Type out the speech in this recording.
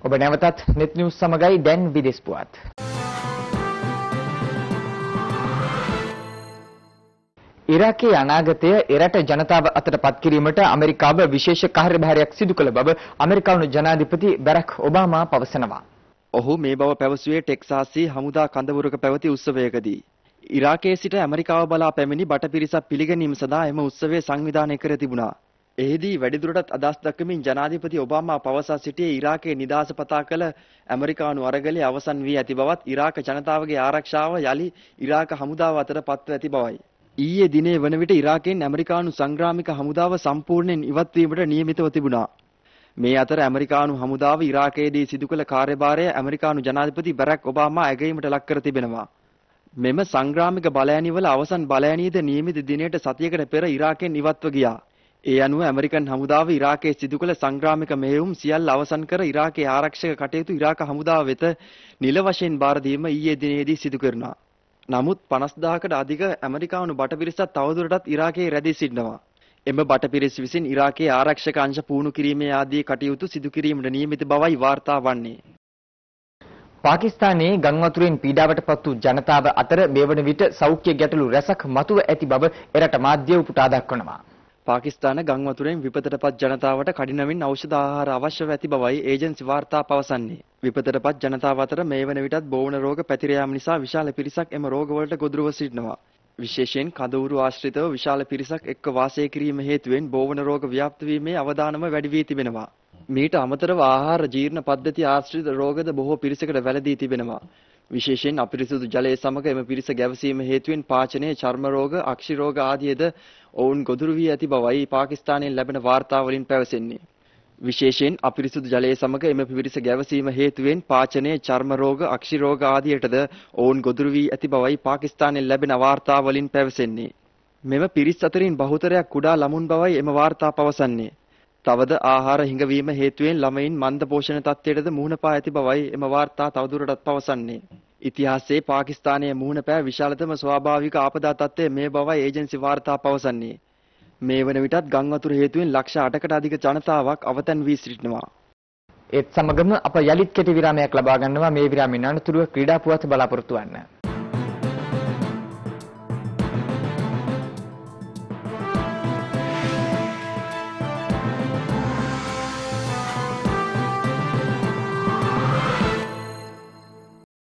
ඔබ නැවතත් net news සමගයි දැන් විදේශ පුවත්. ඉරාකයේ අනාගතය එරට ජනතාව අතට පත් කිරීමට ඇමරිකාව විශේෂ කාර්යභාරයක් සිදු කළ බව ඇමරිකානු ජනාධිපති බැරක් ඔබාමා පවසනවා. ඔහු මේ බව පැවසුවේ ටෙක්සාසයේ හමුදා කඳවුරක පැවති උත්සවයකදී. ඉරාකයේ සිට ඇමරිකාව බලා පැමිණි බටපිරිසක් පිළිගැනීම සඳහා එම උත්සවය සංවිධානය කර තිබුණා. එෙහිදී වැඩිදුරටත් අදහස් දක්වමින් ජනාධිපති ඔබාමා පවසා සිටියේ ඉරාකයේ නිදහස පතා කළ ඇමරිකානු අරගලය අවසන් වී ඇති බවත් ඉරාක ජනතාවගේ ආරක්ෂාව යලි ඉරාක හමුදාව අතර පත්ව ඇති බවයි. ඊයේ දිනේ වන විට ඉරාකයෙන් ඇමරිකානු සංග්‍රාමික හමුදාව සම්පූර්ණයෙන් ඉවත් වීමට නියමිතව තිබුණා. මේ අතර ඇමරිකානු හමුදාව ඉරාකයේදී සිදු කළ කාර්යභාරය ඇමරිකානු ජනාධිපති බැරක් ඔබාමා ඇගයීමට ලක් කර තිබෙනවා. මෙම සංග්‍රාමික බලයණිවල අවසන් බලයණියද නියමිත දිනයට සතියකට පෙර ඉරාකයෙන් ඉවත්ව ගියා. ඒ අනුව ඇමරිකන් හමුදාව ඉරාකයේ සිදු කළ සංග්‍රාමික මෙහෙයුම් සියල්ල අවසන් කර ඉරාකයේ ආරක්ෂක කටයුතු ඉරාක හමුදාව වෙත නිල වශයෙන් බාර දීම ඊයේ දිනේදී සිදු කරනවා. නමුත් 50000කට අධික ඇමරිකානු බටපිරිසක් තවදුරටත් ඉරාකයේ රැඳී සිටිනවා. එම බටපිරිස විසින් ඉරාකයේ ආරක්ෂක අංශ පුහුණු කිරීමේ ආදී කටයුතු සිදු කිරීමට නියමිත බවයි වාර්තා වන්නේ. පාකිස්තානයේ ගංවතුරෙන් පීඩාවට පත් වූ ජනතාව අතර මේ වන විට සෞඛ්‍ය ගැටලු රැසක් මතුව ඇති බව එරට මාධ්‍ය උපුටා දක්වනවා. පාකිස්තාන ගංවතුරෙන් විපතටපත් ජනතාවට කඩිනමින් ඖෂධ ආහාර අවශ්‍යව ඇති බවයි ඒජන්සි වාර්තා පවසන්නේ. විපතටපත් ජනතාව අතර මේ වන විටත් බෝවන රෝග පැතිර යාම නිසා විශාල පිරිසක් එම රෝගවලට ගොදුරුව සිටිනවා. විශේෂයෙන් කඳවුරු ආශ්‍රිතව විශාල පිරිසක් එක්ක වාසය කිරීම හේතුවෙන් බෝවන රෝග ව්‍යාප්ත වීමේ අවදානම වැඩි වී තිබෙනවා. මීට අමතරව ආහාර ජීර්ණ පද්ධති ආශ්‍රිත රෝගද බොහෝ පිරිසකට වැළදී තිබෙනවා. විශේෂයෙන් අපිරිසුදු ජලය සමග එම පිරිස ගැවසීම හේතුවෙන් පාචනයේ චර්ම රෝග, අක්ෂි රෝග ආදියද ඔවුන් ගොදුරු වී ඇති බවයි පාකිස්තානයෙන් ලැබෙන වාර්තාවලින් පැවසෙන්නේ. විශේෂයෙන් අපිරිසුදු ජලය සමග එම පිරිස ගැවසීම හේතුවෙන් පාචනයේ චර්ම රෝග, අක්ෂි රෝග ආදියටද ඔවුන් ගොදුරු වී ඇති බවයි පාකිස්තානයෙන් ලැබෙන වාර්තාවලින් පැවසෙන්නේ. මෙම පිරිස් අතරින් බහුතරයක් කුඩා ළමුන් බවයි එම වාර්තා පවසන්නේ. තවද ආහාර හිඟවීම හේතුවෙන් ළමයින් මන්ද පෝෂණ තත්ත්වයටද මුහුණ පා ඇති බවයි එම වාර්තා තවදුරටත් පවසන්නේ. ඉතිහාසයේ පාකිස්තානයේ මුහුණ පෑ විශාලතම ස්වාභාවික ආපදා තත්ත්වය මේ බවයි ඒජන්සි වාර්තා පවසන්නේ. මේ වන විටත් ගංවතුර හේතුවෙන් ලක්ෂ 8කට අධික ජනතාවක් අවතැන් වී සිටිනවා. ඒත් සමගම අප යලිත් කෙටි විරාමයක් ලබා ගන්නවා. මේ විරාමයෙන් අනතුරුව ක්‍රීඩා පුවත් බලාපොරොත්තු වන්න.